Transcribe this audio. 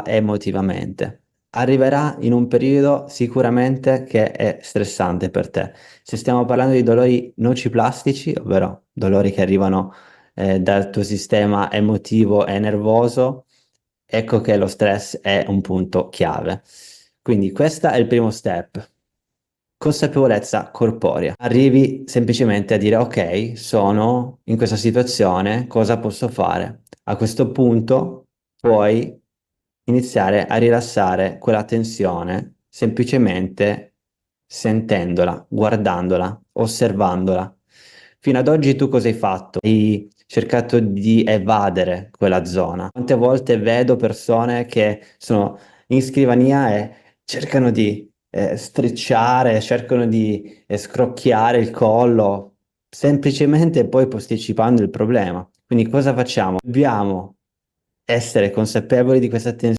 emotivamente. Arriverà in un periodo sicuramente che è stressante per te. Se stiamo parlando di dolori nociplastici, ovvero dolori che arrivano dal tuo sistema emotivo e nervoso, ecco che lo stress è un punto chiave. Quindi questo è il primo step. Consapevolezza corporea. Arrivi semplicemente a dire ok, sono in questa situazione, cosa posso fare? A questo punto puoi iniziare a rilassare quella tensione semplicemente sentendola, guardandola, osservandola. Fino ad oggi tu cosa hai fatto? Hai cercato di evadere quella zona. Quante volte vedo persone che sono in scrivania e cercano di strecciare, cercano di scrocchiare il collo, semplicemente poi posticipando il problema. Quindi cosa facciamo? Dobbiamo essere consapevoli di questa tensione